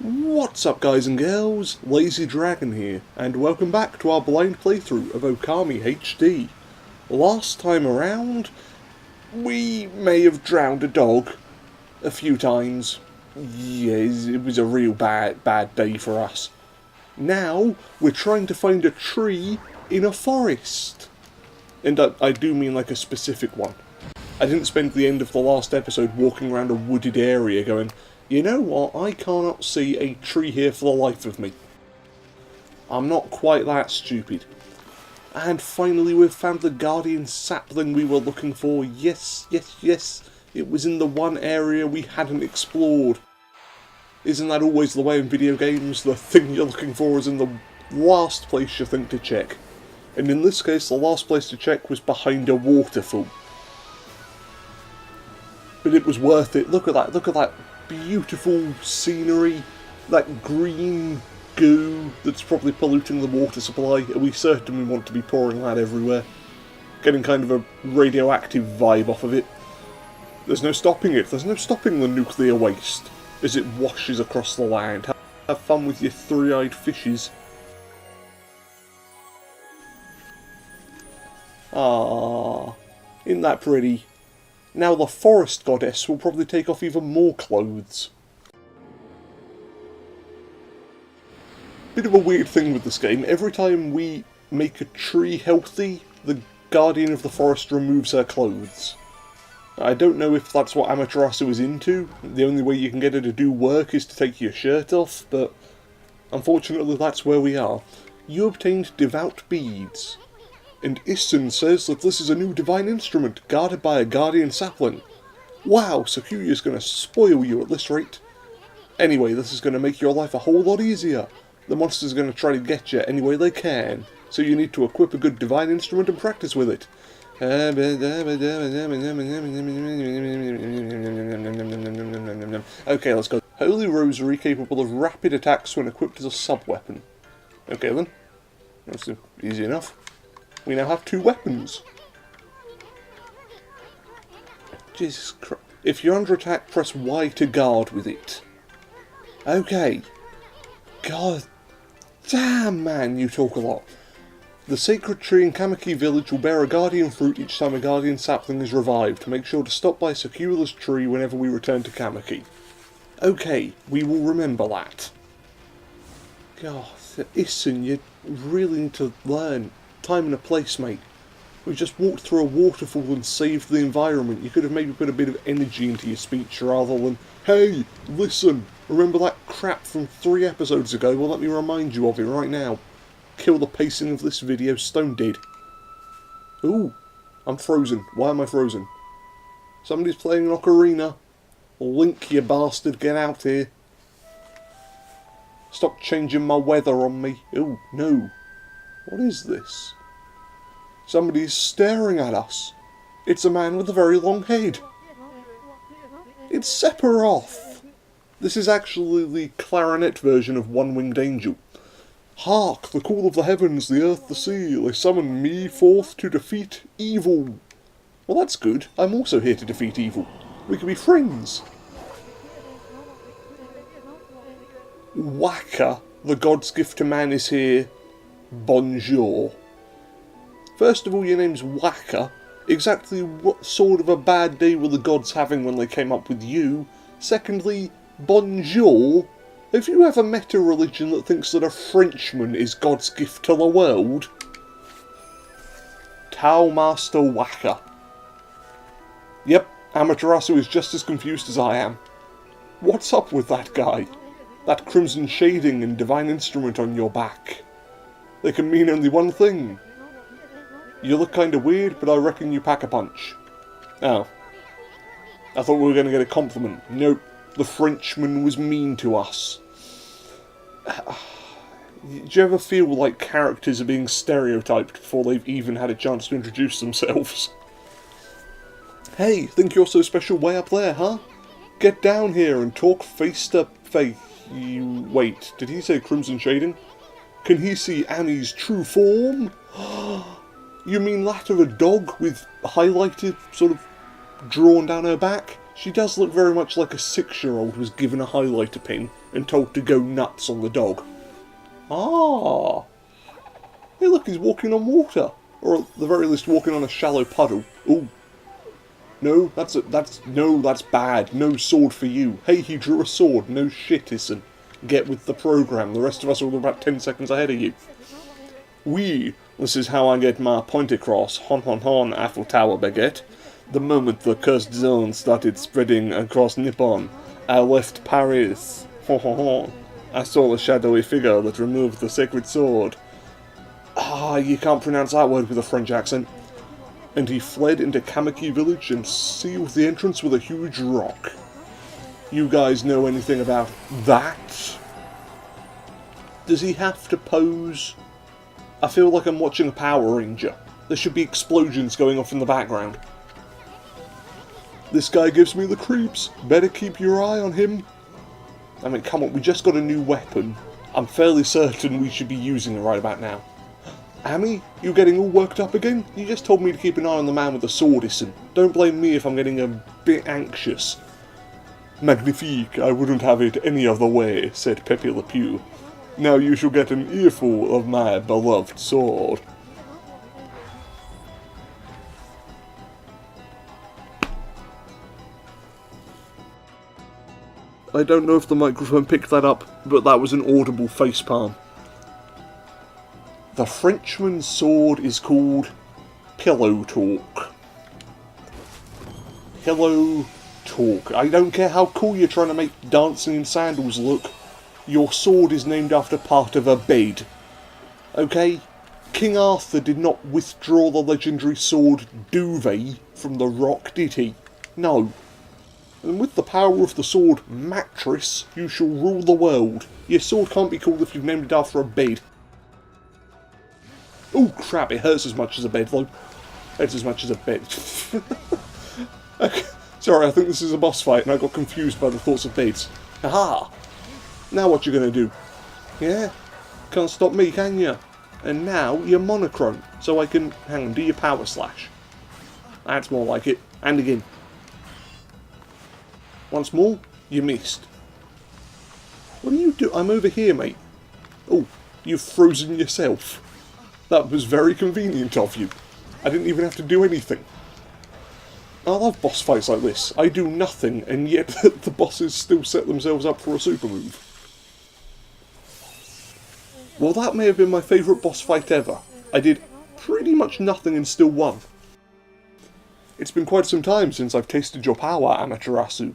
What's up guys and girls, Lazy Dragon here, and welcome back to our blind playthrough of Okami HD. Last time around, we may have drowned a dog a few times. Yes, it was a real bad day for us. Now, we're trying to find a tree in a forest. And I do mean like a specific one. I didn't spend the end of the last episode walking around a wooded area going, you know what, I cannot see a tree here for the life of me. I'm not quite that stupid. And finally we've found the guardian sapling we were looking for. Yes, yes, yes. It was in the one area we hadn't explored. Isn't that always the way in video games? The thing you're looking for is in the last place you think to check. And in this case, the last place to check was behind a waterfall. But it was worth it. Look at that beautiful scenery, that green goo that's probably polluting the water supply. Are we certain we want to be pouring that everywhere? Getting kind of a radioactive vibe off of it. There's no stopping it. There's no stopping the nuclear waste as it washes across the land. Have fun with your three-eyed fishes. Ah, isn't that pretty? Now the forest goddess will probably take off even more clothes. Bit of a weird thing with this game, every time we make a tree healthy, the guardian of the forest removes her clothes. I don't know if that's what Amaterasu is into. The only way you can get her to do work is to take your shirt off, but unfortunately that's where we are. You obtained devout beads. And Issen says that this is a new divine instrument, guarded by a guardian sapling. Wow, Sakuya's gonna spoil you at this rate. Anyway, this is gonna make your life a whole lot easier. The monsters are gonna try to get you any way they can, so you need to equip a good divine instrument and practice with it. Okay, let's go. Holy Rosary capable of rapid attacks when equipped as a sub-weapon. Okay then. That's easy enough. We now have two weapons. Jesus Christ. If you're under attack, press Y to guard with it. Okay. God damn, man, you talk a lot. The sacred tree in Kamiki village will bear a guardian fruit each time a guardian sapling is revived. Make sure to stop by Sakura's tree whenever we return to Kamiki. Okay, we will remember that. God, Issen, you really need to learn. Time and a place, mate. We just walked through a waterfall and saved the environment. You could have maybe put a bit of energy into your speech rather than, hey, listen, remember that crap from 3 episodes ago? Well, let me remind you of it right now. Kill the pacing of this video stone dead. Ooh, I'm frozen. Why am I frozen? Somebody's playing an ocarina. Link, you bastard, get out here. Stop changing my weather on me. Ooh, no. What is this? Somebody's staring at us. It's a man with a very long head. It's Sephiroth. This is actually the clarinet version of One-Winged Angel. Hark, the call of the heavens, the earth, the sea, they summon me forth to defeat evil. Well, that's good. I'm also here to defeat evil. We can be friends. Waka, the god's gift to man, is here. Bonjour. First of all, your name's Waka. Exactly what sort of a bad day were the gods having when they came up with you? Secondly, bonjour. Have you ever met a religion that thinks that a Frenchman is God's gift to the world? Tao Master Waka. Yep, Amaterasu is just as confused as I am. What's up with that guy? That crimson shading and divine instrument on your back. They can mean only one thing. You look kinda weird, but I reckon you pack a punch. Oh. I thought we were gonna get a compliment. Nope, the Frenchman was mean to us. Do you ever feel like characters are being stereotyped before they've even had a chance to introduce themselves? Hey, think you're so special way up there, huh? Get down here and talk face to face. Wait, did he say crimson shading? Can he see Ammy's true form? You mean that of a dog with highlighted, sort of, drawn down her back? She does look very much like a 6-year-old was given a highlighter pin and told to go nuts on the dog. Ah! Hey look, he's walking on water! Or at the very least walking on a shallow puddle. Ooh. No, that's bad. No sword for you. Hey, he drew a sword. No shit, Ison. Get with the program. The rest of us are about 10 seconds ahead of you. This is how I get my point across. Hon hon hon, Eiffel Tower baguette. The moment the cursed zone started spreading across Nippon, I left Paris. Hon hon hon. I saw the shadowy figure that removed the sacred sword. Ah, you can't pronounce that word with a French accent. And he fled into Kamiki village and sealed the entrance with a huge rock. You guys know anything about that? Does he have to pose? I feel like I'm watching a Power Ranger. There should be explosions going off in the background. This guy gives me the creeps. Better keep your eye on him. I mean, come on, we just got a new weapon. I'm fairly certain we should be using it right about now. Ammy, you getting all worked up again? You just told me to keep an eye on the man with the sword, Ison. Don't blame me if I'm getting a bit anxious. Magnifique, I wouldn't have it any other way, said Pepe Le Pew. Now you shall get an earful of my beloved sword. I don't know if the microphone picked that up, but that was an audible facepalm. The Frenchman's sword is called Pillow Talk. Pillow Talk. I don't care how cool you're trying to make dancing in sandals look. Your sword is named after part of a bed. Okay? King Arthur did not withdraw the legendary sword Duvet from the rock, did he? No. And with the power of the sword Mattress, you shall rule the world. Your sword can't be called if you've named it after a bed. Oh crap, it hurts as much as a bed though. Hurts as much as a bed. Okay, sorry, I think this is a boss fight and I got confused by the thoughts of beds. Aha! Now what you gonna do? Yeah? Can't stop me, can you? And now you're monochrome, so I can, hang on, do your power slash. That's more like it. And again. Once more, you missed. What do you do? I'm over here, mate. Oh, you've frozen yourself. That was very convenient of you. I didn't even have to do anything. I love boss fights like this. I do nothing, and yet the bosses still set themselves up for a super move. Well, that may have been my favourite boss fight ever. I did pretty much nothing and still won. It's been quite some time since I've tasted your power, Amaterasu.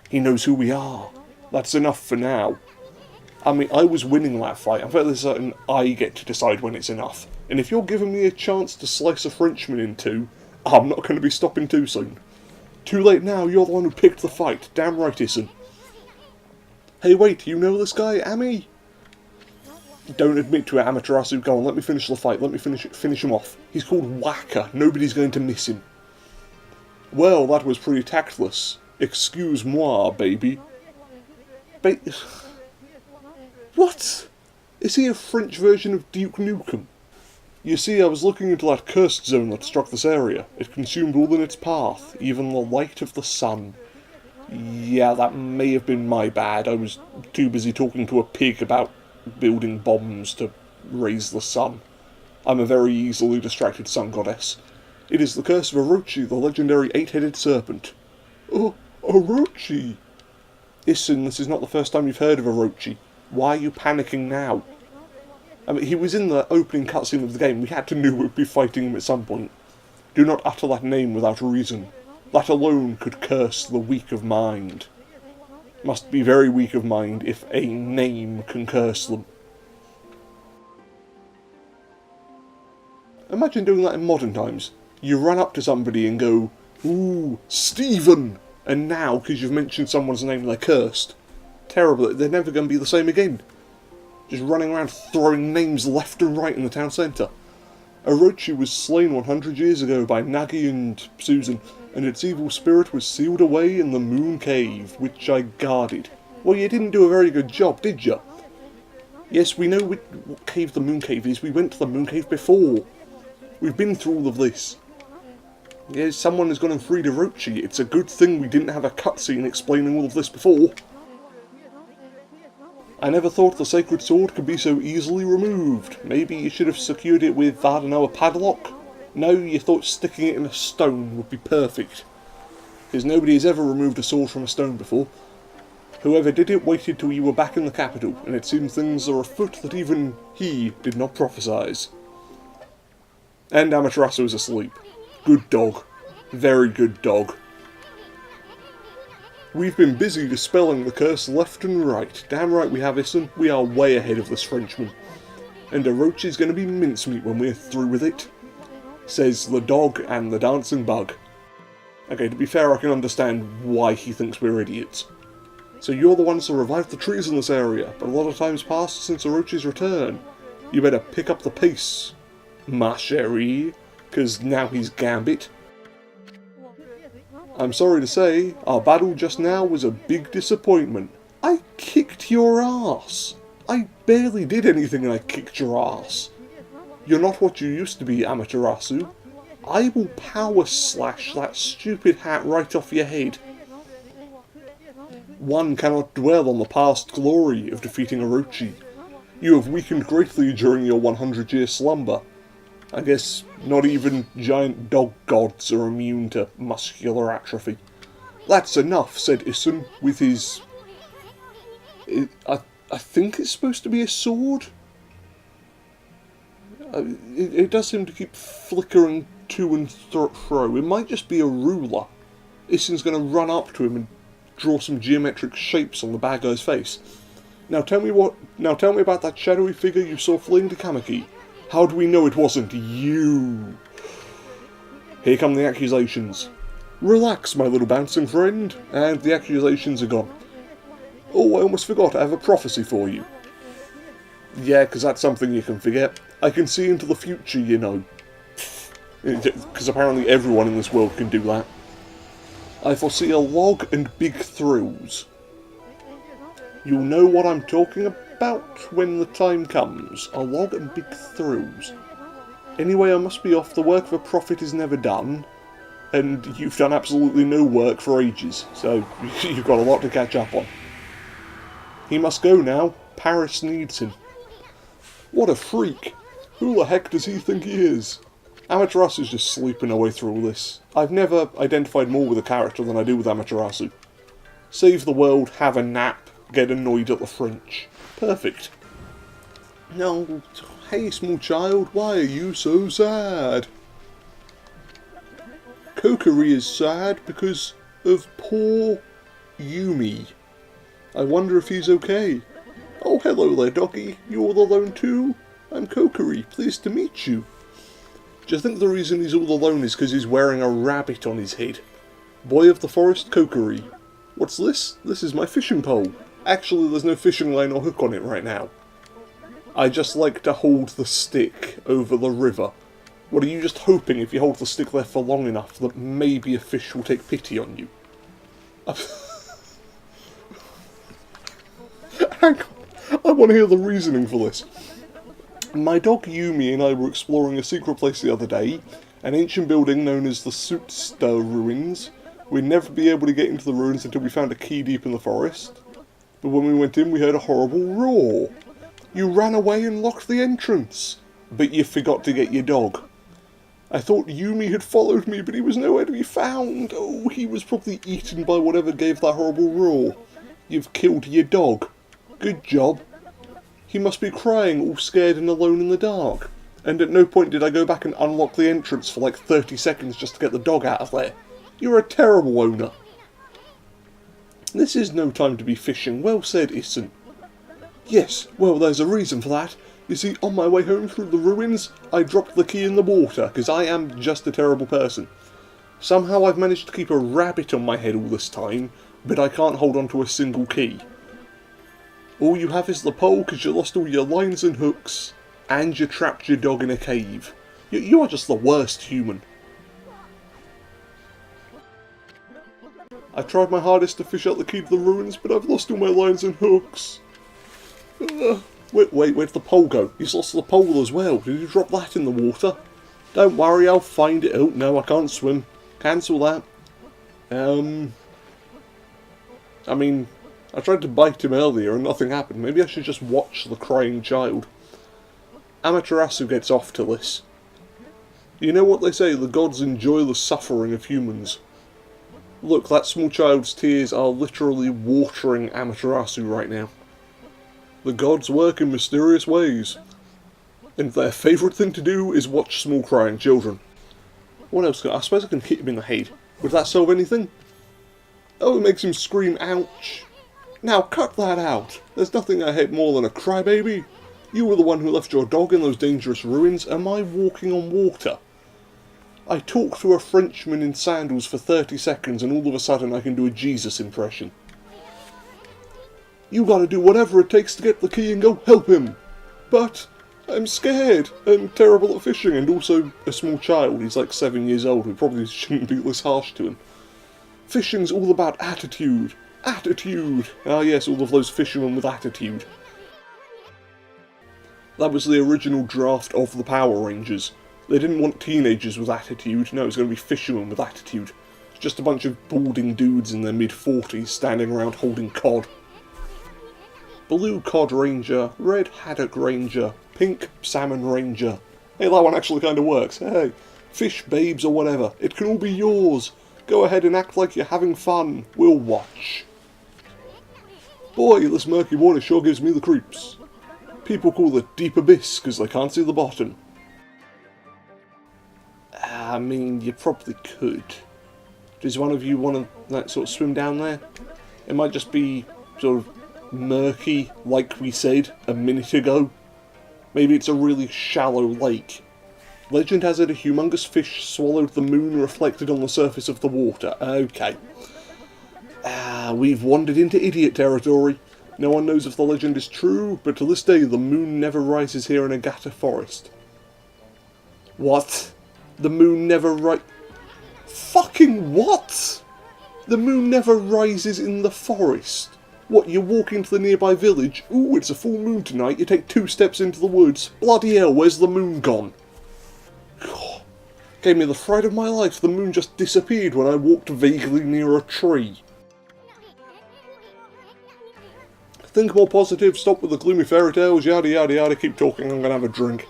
He knows who we are. That's enough for now. I mean, I was winning that fight. I'm fairly certain I get to decide when it's enough. And if you're giving me a chance to slice a Frenchman in two, I'm not going to be stopping too soon. Too late now, you're the one who picked the fight. Damn right, Ison. Hey, wait, you know this guy, Ammy? Don't admit to it, Amaterasu. Go on, let me finish the fight. Let me finish him off. He's called Whacker. Nobody's going to miss him. Well, that was pretty tactless. Excuse-moi, baby. What? Is he a French version of Duke Nukem? You see, I was looking into that cursed zone that struck this area. It consumed all in its path, even the light of the sun. Yeah, that may have been my bad. I was too busy talking to a pig about building bombs to raise the sun. I'm a very easily distracted sun goddess. It is the curse of Orochi, the legendary 8-headed serpent. Oh, Orochi! Ison, this is not the first time you've heard of Orochi. Why are you panicking now? I mean, he was in the opening cutscene of the game. We had to know we'd be fighting him at some point. Do not utter that name without a reason. That alone could curse the weak of mind. Must be very weak of mind if a name can curse them. Imagine doing that in modern times. You run up to somebody and go, "Ooh, Stephen!" And now, because you've mentioned someone's name, they're cursed. Terrible. They're never going to be the same again. Just running around throwing names left and right in the town centre. Orochi was slain 100 years ago by Nagi and Susan, and its evil spirit was sealed away in the Moon Cave, which I guarded. Well, you didn't do a very good job, did you? Yes, we know what cave the Moon Cave is. We went to the Moon Cave before. We've been through all of this. Yeah, someone has gone and freed Orochi. It's a good thing we didn't have a cutscene explaining all of this before. I never thought the sacred sword could be so easily removed. Maybe you should have secured it with, I don't know, a padlock? No, you thought sticking it in a stone would be perfect. Because nobody has ever removed a sword from a stone before. Whoever did it waited till you were back in the capital, and it seems things are afoot that even he did not prophesize. And Amaterasu is asleep. Good dog. Very good dog. We've been busy dispelling the curse left and right. Damn right we have, Issen. We are way ahead of this Frenchman. And Orochi's going to be mincemeat when we're through with it. Says the dog and the dancing bug. Okay, to be fair, I can understand why he thinks we're idiots. So you're the ones who revived the trees in this area, but a lot of time's passed since Orochi's return. You better pick up the pace, ma chérie, because now he's Gambit. I'm sorry to say, our battle just now was a big disappointment. I kicked your ass. I barely did anything and I kicked your ass. You're not what you used to be, Amaterasu. I will power slash that stupid hat right off your head. One cannot dwell on the past glory of defeating Orochi. You have weakened greatly during your 100-year slumber. I guess not even giant dog gods are immune to muscular atrophy. That's enough, said Issen, with his... I think it's supposed to be a sword? It does seem to keep flickering to and fro. It might just be a ruler. Issen's going to run up to him and draw some geometric shapes on the bad guy's face. Now tell me about that shadowy figure you saw fleeing to Kamiki. How do we know it wasn't you? Here come the accusations. Relax, my little bouncing friend, and the accusations are gone. Oh, I almost forgot, I have a prophecy for you. Yeah, because that's something you can forget. I can see into the future, you know. Because apparently everyone in this world can do that. I foresee a log and big thrills. You'll know what I'm talking about when the time comes. A log and big thrills. Anyway, I must be off. The work of a prophet is never done. And you've done absolutely no work for ages. So you've got a lot to catch up on. He must go now. Paris needs him. What a freak. Who the heck does he think he is? Amaterasu's just sleeping away through all this. I've never identified more with a character than I do with Amaterasu. Save the world, have a nap, get annoyed at the French. Perfect. No, hey small child, why are you so sad? Kokiri is sad because of poor Yumi. I wonder if he's okay. Oh, hello there, doggy. You all alone too? I'm Kokiri, pleased to meet you. Do you think the reason he's all alone is because he's wearing a rabbit on his head? Boy of the forest, Kokiri. What's this? This is my fishing pole. Actually, there's no fishing line or hook on it right now. I just like to hold the stick over the river. What, are you just hoping if you hold the stick there for long enough that maybe a fish will take pity on you? Hang on. I want to hear the reasoning for this. My dog Yumi and I were exploring a secret place the other day, an ancient building known as the Sutsta Ruins. We'd never be able to get into the ruins until we found a key deep in the forest. But when we went in, we heard a horrible roar. You ran away and locked the entrance, but you forgot to get your dog. I thought Yumi had followed me, but he was nowhere to be found. Oh, he was probably eaten by whatever gave that horrible roar. You've killed your dog. Good job. He must be crying, all scared and alone in the dark. And at no point did I go back and unlock the entrance for like 30 seconds just to get the dog out of there. You're a terrible owner. This is no time to be fishing. Well said, Issen. Yes, well, there's a reason for that. You see, on my way home through the ruins, I dropped the key in the water, because I am just a terrible person. Somehow I've managed to keep a rabbit on my head all this time, but I can't hold on to a single key. All you have is the pole because you lost all your lines and hooks, and you trapped your dog in a cave. You are just the worst human. I tried my hardest to fish out the key to the ruins, but I've lost all my lines and hooks. Wait, where'd the pole go? He's lost the pole as well. Did you drop that in the water? Don't worry, I'll find it. Oh, no, I can't swim. Cancel that. I mean, I tried to bite him earlier and nothing happened. Maybe I should just watch the crying child. Amaterasu gets off to this. You know what they say, the gods enjoy the suffering of humans. Look, that small child's tears are literally watering Amaterasu right now. The gods work in mysterious ways. And their favourite thing to do is watch small crying children. What else? I suppose I can hit him in the head. Would that solve anything? Oh, it makes him scream, ouch. Now cut that out. There's nothing I hate more than a crybaby. You were the one who left your dog in those dangerous ruins. Am I walking on water? I talked to a Frenchman in sandals for 30 seconds and all of a sudden I can do a Jesus impression. You gotta do whatever it takes to get the key and go help him. But I'm scared and terrible at fishing and also a small child. He's like 7 years old. We probably shouldn't be this harsh to him. Fishing's all about attitude. Attitude. Ah yes, all of those fishermen with attitude. That was the original draft of the Power Rangers. They didn't want teenagers with attitude. No, it was going to be fishermen with attitude. It's just a bunch of balding dudes in their mid-40s standing around holding cod. Blue Cod Ranger, Red Haddock Ranger, Pink Salmon Ranger. Hey, that one actually kind of works. Hey, fish babes or whatever. It can all be yours. Go ahead and act like you're having fun. We'll watch. Boy, this murky water sure gives me the creeps. People call it deep abyss because they can't see the bottom. I mean, you probably could. Does one of you want to sort of swim down there? It might just be sort of murky, like we said a minute ago. Maybe it's a really shallow lake. Legend has it a humongous fish swallowed the moon reflected on the surface of the water. Okay. We've wandered into idiot territory. No one knows if the legend is true, but to this day the moon never rises here in Agata Forest. What? The moon never Fucking what? The moon never rises in the forest. What, you walk into the nearby village? Ooh, it's a full moon tonight. You take 2 steps into the woods. Bloody hell, where's the moon gone? Gave me the fright of my life. The moon just disappeared when I walked vaguely near a tree. Think more positive, stop with the gloomy fairy tales, yada yada yada, keep talking, I'm gonna have a drink.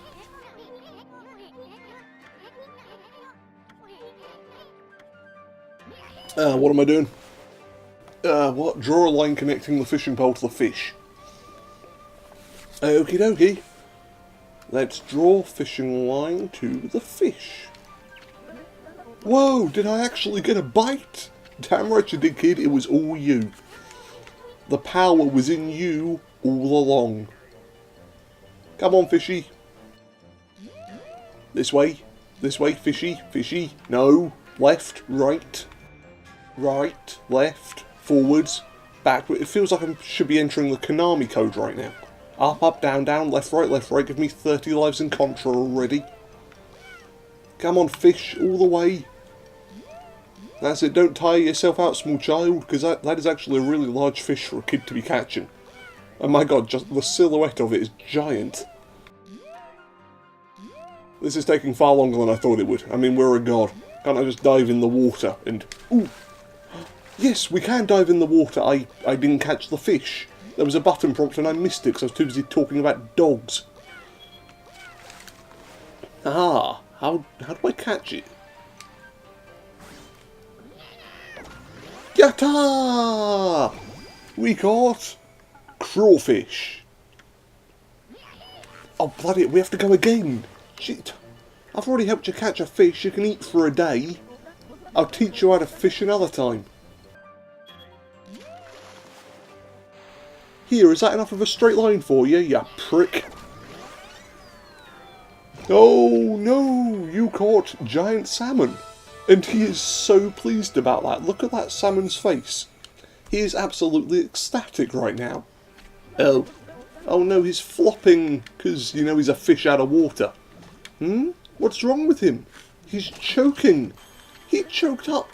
What am I doing? What? Draw a line connecting the fishing pole to the fish. Okie dokie. Let's draw fishing line to the fish. Whoa, did I actually get a bite? Damn right you did, kid, it was all you. The power was in you all along. Come on, fishy. This way, fishy, fishy. No, left, right. Right, left, forwards, backward. It feels like I should be entering the Konami code right now. Up, down, left, right. Give me 30 lives in Contra already. Come on, fish, all the way. That's it, don't tire yourself out, small child, because that is actually a really large fish for a kid to be catching. Oh my god, just the silhouette of it is giant. This is taking far longer than I thought it would. I mean, we're a god. Can't I just dive in the water and... Ooh! Yes, we can dive in the water. I didn't catch the fish. There was a button prompt and I missed it because I was too busy talking about dogs. Ah, how do I catch it? Yatta! We caught crawfish. Oh bloody it, we have to go again. Shit. I've already helped you catch a fish you can eat for a day. I'll teach you how to fish another time. Here, is that enough of a straight line for you, you prick? Oh no, you caught giant salmon. And he is so pleased about that. Look at that salmon's face. He is absolutely ecstatic right now. Oh. Oh no, he's flopping, because, you know, he's a fish out of water. What's wrong with him? He's choking. He choked up.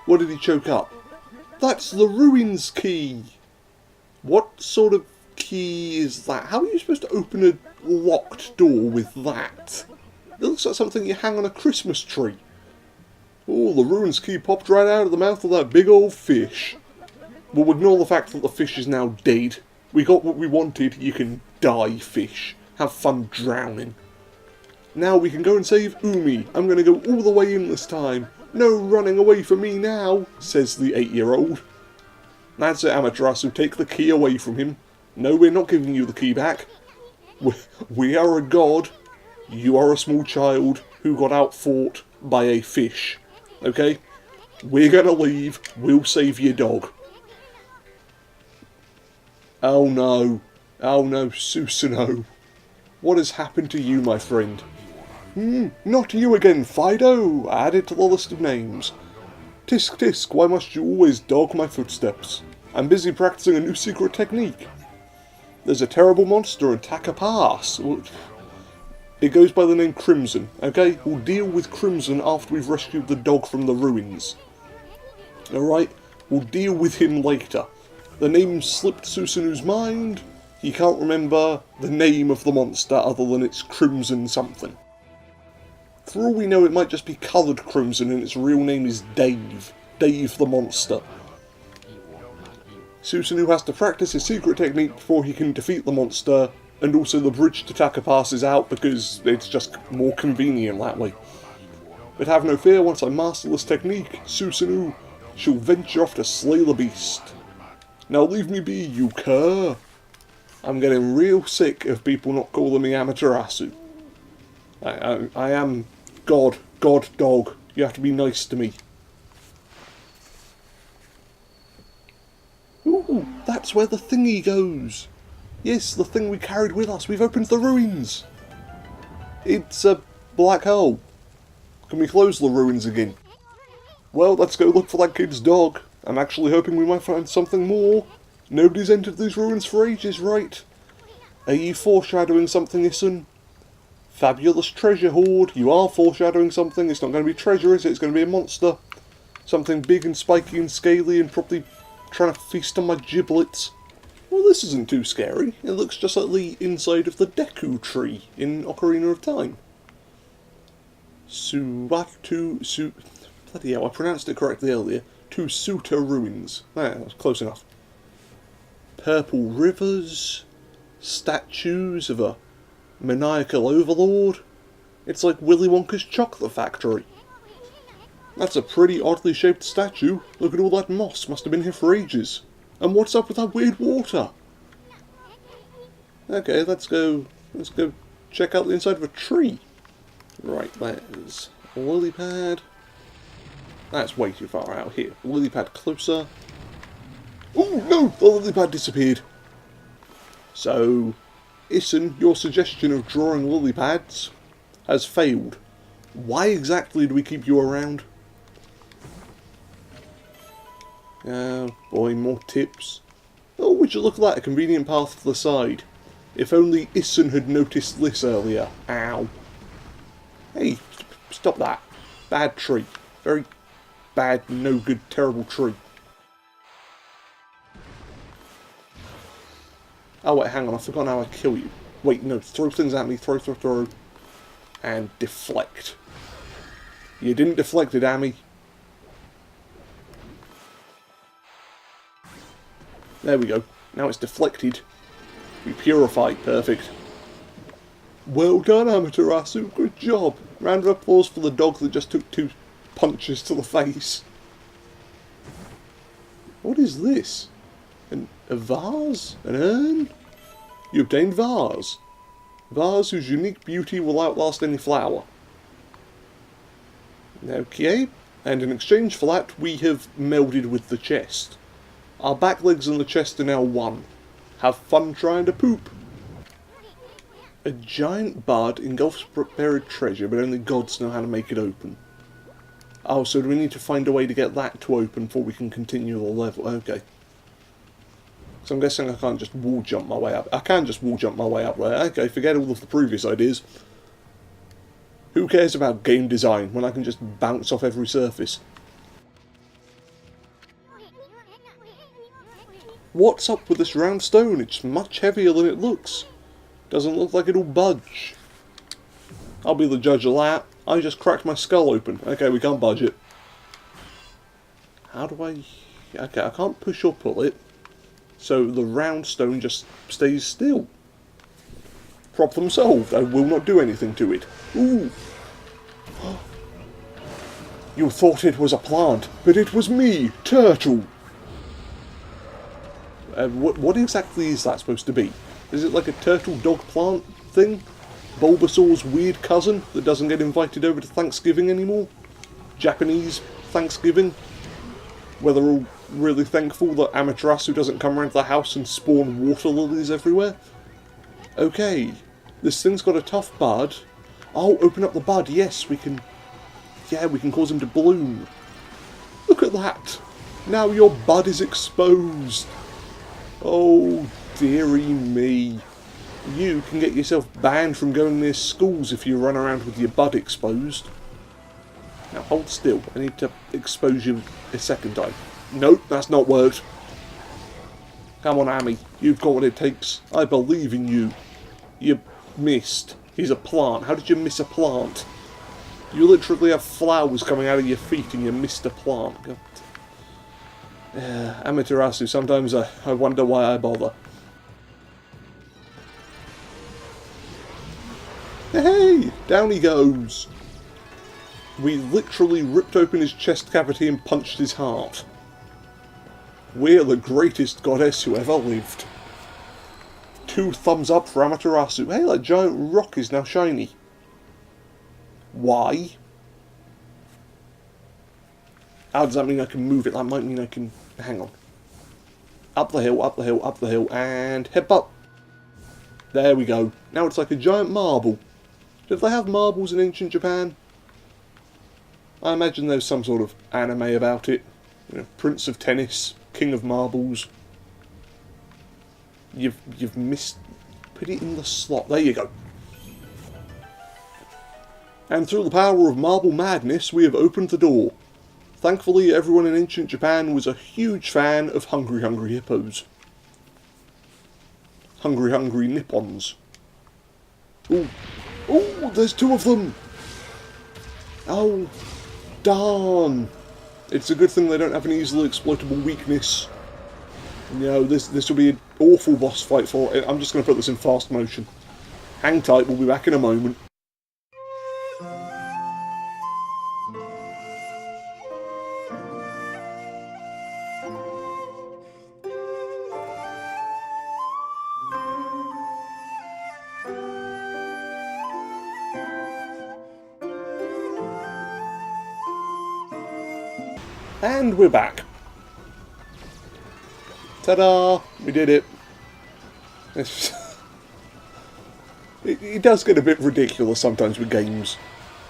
What did he choke up? That's the ruins key. What sort of key is that? How are you supposed to open a locked door with that? It looks like something you hang on a Christmas tree. Oh, the ruins key popped right out of the mouth of that big old fish. We'll ignore the fact that the fish is now dead. We got what we wanted. You can die, fish. Have fun drowning. Now we can go and save Umi. I'm going to go all the way in this time. No running away from me now, says the 8-year-old. That's it, Amaterasu. Take the key away from him. No, we're not giving you the key back. We are a god. You are a small child who got outfought by a fish. Okay? We're going to leave. We'll save your dog. Oh no. Oh no, Susanoo. What has happened to you, my friend? Not you again, Fido. Added to the list of names. Tisk tisk, why must you always dog my footsteps? I'm busy practicing a new secret technique. There's a terrible monster in Taka Pass. It goes by the name Crimson, okay? We'll deal with Crimson after we've rescued the dog from the ruins. Alright? We'll deal with him later. The name slipped Susanoo's mind. He can't remember the name of the monster other than it's Crimson something. For all we know, it might just be coloured crimson and its real name is Dave. Dave the monster. Susanoo has to practice his secret technique before he can defeat the monster, and also the bridge to Taka Pass is out because it's just more convenient that way. But have no fear, once I master this technique, Susanoo shall venture off to slay the beast. Now leave me be, you cur. I'm getting real sick of people not calling me Amaterasu. I am God dog. You have to be nice to me. Ooh, that's where the thingy goes. Yes, the thing we carried with us. We've opened the ruins. It's a black hole. Can we close the ruins again? Well, let's go look for that kid's dog. I'm actually hoping we might find something more. Nobody's entered these ruins for ages, right? Are you foreshadowing something, Isun? Fabulous treasure hoard. You are foreshadowing something. It's not going to be treasure, is it? It's going to be a monster. Something big and spiky and scaly and probably trying to feast on my giblets. Well, this isn't too scary. It looks just like the inside of the Deku tree in Ocarina of Time. Bloody hell, I pronounced it correctly earlier. Tusuta ruins. That was close enough. Purple rivers. Statues of a maniacal overlord. It's like Willy Wonka's chocolate factory. That's a pretty oddly shaped statue. Look at all that moss. Must have been here for ages. And what's up with that weird water? Okay, let's go check out the inside of a tree. Right, there's a lily pad. That's way too far out here. Lily pad closer. Oh no! The lily pad disappeared. So, Isun, your suggestion of drawing lily pads has failed. Why exactly do we keep you around? Oh boy, more tips. Oh, would you look at that, a convenient path to the side. If only Isun had noticed this earlier. Ow. Hey, stop that. Bad tree. Very bad, no good, terrible tree. Oh wait, hang on, I forgot how I kill you. Wait, no, throw things at me, throw. And deflect. You didn't deflect it, Ammy. There we go. Now it's deflected. We purify. Perfect. Well done, Amaterasu. Good job. Round of applause for the dog that just took 2 punches to the face. What is this? A vase? An urn? You obtained vase. Vase whose unique beauty will outlast any flower. Okay. And in exchange for that, we have melded with the chest. Our back legs and the chest are now one. Have fun trying to poop. A giant bud engulfs buried treasure, but only gods know how to make it open. Oh, so do we need to find a way to get that to open before we can continue the level? Okay. So I'm guessing I can't just wall jump my way up. I can just wall jump my way up there. Okay, forget all of the previous ideas. Who cares about game design when I can just bounce off every surface? What's up with this round stone? It's much heavier than it looks. Doesn't look like it'll budge. I'll be the judge of that. I just cracked my skull open. Okay, we can't budge it. How do I... Okay, I can't push or pull it. So the round stone just stays still. Problem solved. I will not do anything to it. Ooh. You thought it was a plant, but it was me, Turtle. What exactly is that supposed to be? Is it like a turtle dog plant thing? Bulbasaur's weird cousin that doesn't get invited over to Thanksgiving anymore? Japanese Thanksgiving? Where they're all really thankful that Amaterasu doesn't come around the house and spawn water lilies everywhere? Okay, this thing's got a tough bud. Oh, open up the bud, yes, we can... Yeah, we can cause him to bloom. Look at that! Now your bud is exposed! Oh, dearie me. You can get yourself banned from going near schools if you run around with your bud exposed. Now hold still, I need to expose you a second time. Nope, that's not worked. Come on, Ammy, you've got what it takes. I believe in you. You missed. He's a plant. How did you miss a plant? You literally have flowers coming out of your feet and you missed a plant. God. Amaterasu, sometimes I wonder why I bother. Hey! Down he goes! We literally ripped open his chest cavity and punched his heart. We're the greatest goddess who ever lived. 2 thumbs up for Amaterasu. Hey, that giant rock is now shiny. Why? How does that mean I can move it? That might mean I can... Hang on. Up the hill, up the hill, up the hill, and headbutt. There we go. Now it's like a giant marble. Did they have marbles in ancient Japan? I imagine there's some sort of anime about it. You know, Prince of Tennis, King of Marbles. You've missed... Put it in the slot. There you go. And through the power of marble madness, we have opened the door. Thankfully, everyone in ancient Japan was a huge fan of Hungry Hungry Hippos. Hungry Hungry Nippons. Ooh. Ooh, there's 2 of them! Oh, darn! It's a good thing they don't have an easily exploitable weakness. You know, this will be an awful boss fight for it. I'm just going to put this in fast motion. Hang tight, we'll be back in a moment. And we're back. Ta-da! We did it. It does get a bit ridiculous sometimes with games.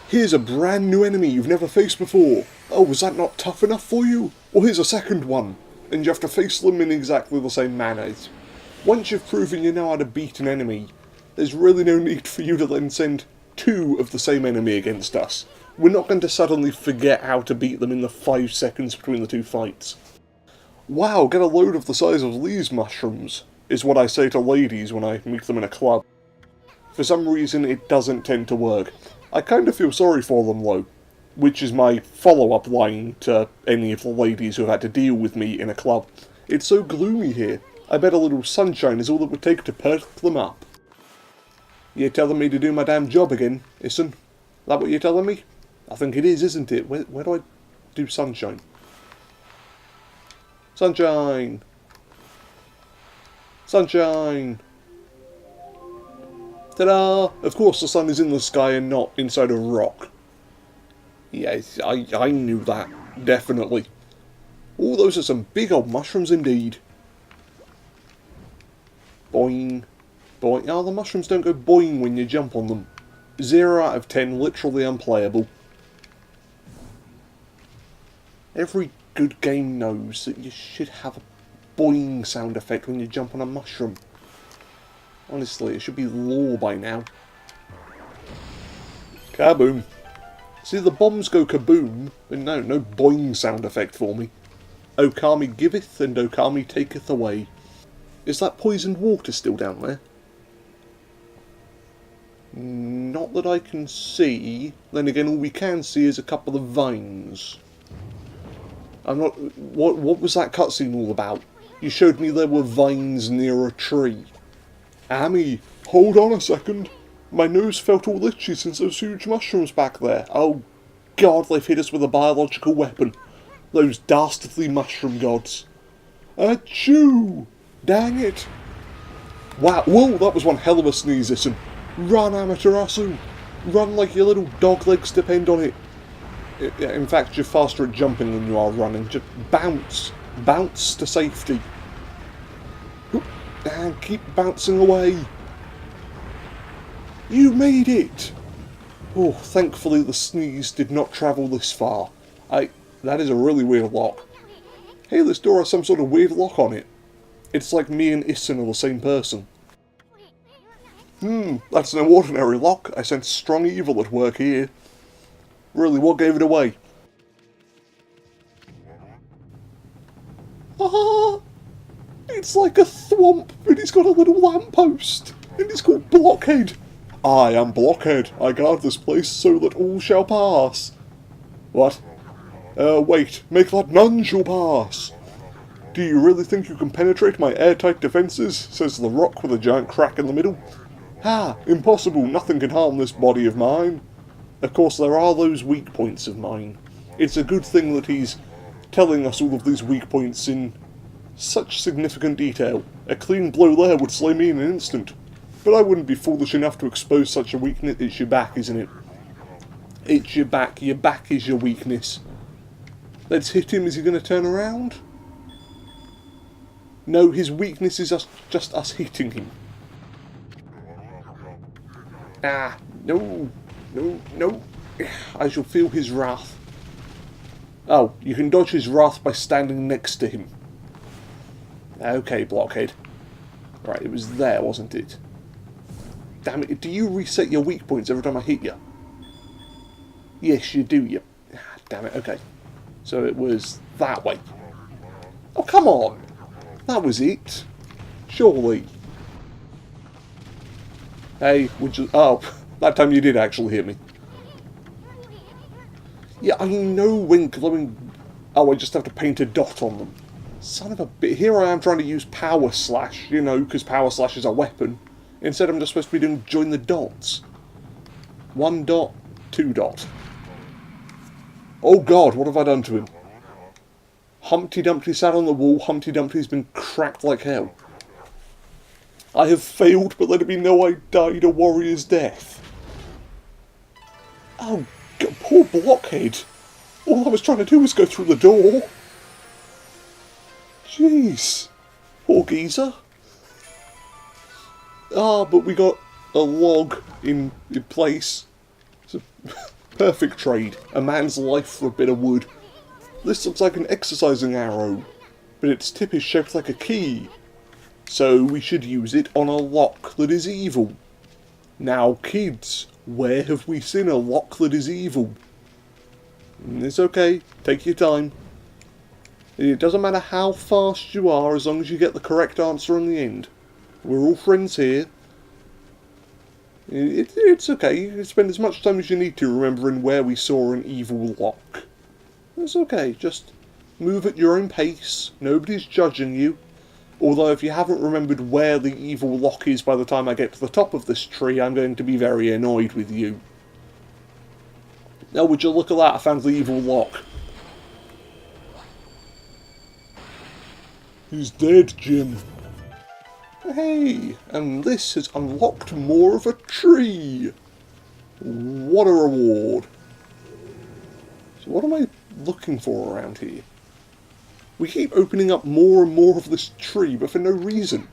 Here's a brand new enemy you've never faced before. Oh, was that not tough enough for you? Well, here's a second one. And you have to face them in exactly the same manner. Once you've proven you know how to beat an enemy, there's really no need for you to then send 2 of the same enemy against us. We're not going to suddenly forget how to beat them in the 5 seconds between the 2 fights. Wow, get a load of the size of these mushrooms, is what I say to ladies when I meet them in a club. For some reason, it doesn't tend to work. I kind of feel sorry for them, though, which is my follow-up line to any of the ladies who have had to deal with me in a club. It's so gloomy here. I bet a little sunshine is all it would take to perk them up. You're telling me to do my damn job again, isn't that what you're telling me? I think it is, isn't it? Where do I do sunshine? Sunshine! Sunshine! Ta-da! Of course the sun is in the sky and not inside a rock. Yes, I knew that. Definitely. Oh, those are some big old mushrooms indeed. Boing. Boing. Oh, the mushrooms don't go boing when you jump on them. 0 out of 10, literally unplayable. Every good game knows that you should have a boing sound effect when you jump on a mushroom. Honestly, it should be law by now. Kaboom. See, the bombs go kaboom, but no boing sound effect for me. Okami giveth and Okami taketh away. Is that poisoned water still down there? Not that I can see. Then again, all we can see is a couple of vines. I'm not... What was that cutscene all about? You showed me there were vines near a tree. Ammy, hold on a second. My nose felt all itchy since those huge mushrooms back there. Oh God, they've hit us with a biological weapon. Those dastardly mushroom gods. Achoo! Dang it! Wow, whoa, that was one hell of a sneeze, listen. Run, Amaterasu! Run like your little dog legs depend on it. In fact, you're faster at jumping than you are running. Just bounce. Bounce to safety. And keep bouncing away. You made it! Oh, thankfully the sneeze did not travel this far. That is a really weird lock. Hey, this door has some sort of weird lock on it. It's like me and Issen are the same person. That's no ordinary lock. I sense strong evil at work here. Really, what gave it away? Ah! It's like a thwomp, but it's got a little lamppost. And it's called Blockhead. I am Blockhead. I guard this place so that all shall pass. What? Wait. Make that none shall pass. Do you really think you can penetrate my airtight defences? Says the rock with a giant crack in the middle. Ha! Impossible. Nothing can harm this body of mine. Of course, there are those weak points of mine. It's a good thing that he's telling us all of these weak points in such significant detail. A clean blow there would slay me in an instant. But I wouldn't be foolish enough to expose such a weakness. It's your back, isn't it? It's your back. Your back is your weakness. Let's hit him. Is he going to turn around? No, his weakness is just us hitting him. Ah, no. No, no. I shall feel his wrath. Oh, you can dodge his wrath by standing next to him. Okay, Blockhead. Right, it was there, wasn't it? Damn it, do you reset your weak points every time I hit you? Yes, you do, you... Damn it, okay. So it was that way. Oh, come on! That was it. Surely. Hey, would you... Oh, that time you did actually hit me. Yeah, I know when glowing... Oh, I just have to paint a dot on them. Son of a bit. Here I am trying to use Power Slash, you know, because Power Slash is a weapon. Instead I'm just supposed to be doing join the dots. 1 dot, 2 dot. Oh God, what have I done to him? Humpty Dumpty sat on the wall, Humpty Dumpty's been cracked like hell. I have failed, but let it be known I died a warrior's death. Oh, poor Blockhead. All I was trying to do was go through the door. Jeez. Poor geezer. Ah, but we got a log in place. It's a perfect trade. A man's life for a bit of wood. This looks like an exercising arrow, but its tip is shaped like a key. So we should use it on a lock that is evil. Now kids, where have we seen a lock that is evil? It's okay, take your time. It doesn't matter how fast you are as long as you get the correct answer in the end. We're all friends here. It's okay, you can spend as much time as you need to remembering where we saw an evil lock. It's okay, just move at your own pace, nobody's judging you. Although if you haven't remembered where the evil lock is by the time I get to the top of this tree, I'm going to be very annoyed with you. Now would you look at that, I found the evil lock. He's dead, Jim. Hey, and this has unlocked more of a tree. What a reward. So what am I looking for around here? We keep opening up more and more of this tree, but for no reason.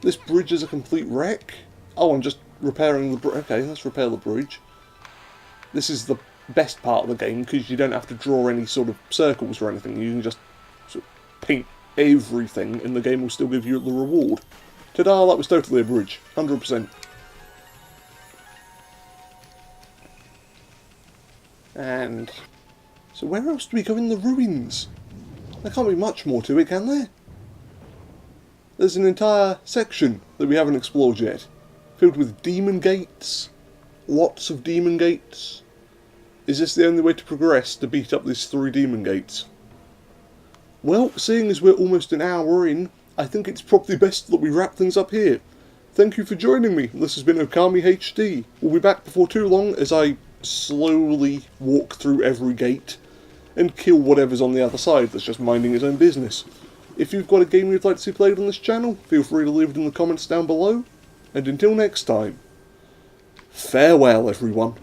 This bridge is a complete wreck. Oh, I'm just repairing the bridge. Okay, let's repair the bridge. This is the best part of the game, because you don't have to draw any sort of circles or anything. You can just sort of paint everything, and the game will still give you the reward. Ta-da, that was totally a bridge. 100%. And... so where else do we go in the ruins? There can't be much more to it, can there? There's an entire section that we haven't explored yet, filled with demon gates. Lots of demon gates. Is this the only way to progress, to beat up these 3 demon gates? Well, seeing as we're almost an hour in, I think it's probably best that we wrap things up here. Thank you for joining me. This has been Okami HD. We'll be back before too long as I slowly walk through every gate and kill whatever's on the other side that's just minding its own business. If you've got a game you'd like to see played on this channel, feel free to leave it in the comments down below. And until next time, farewell everyone.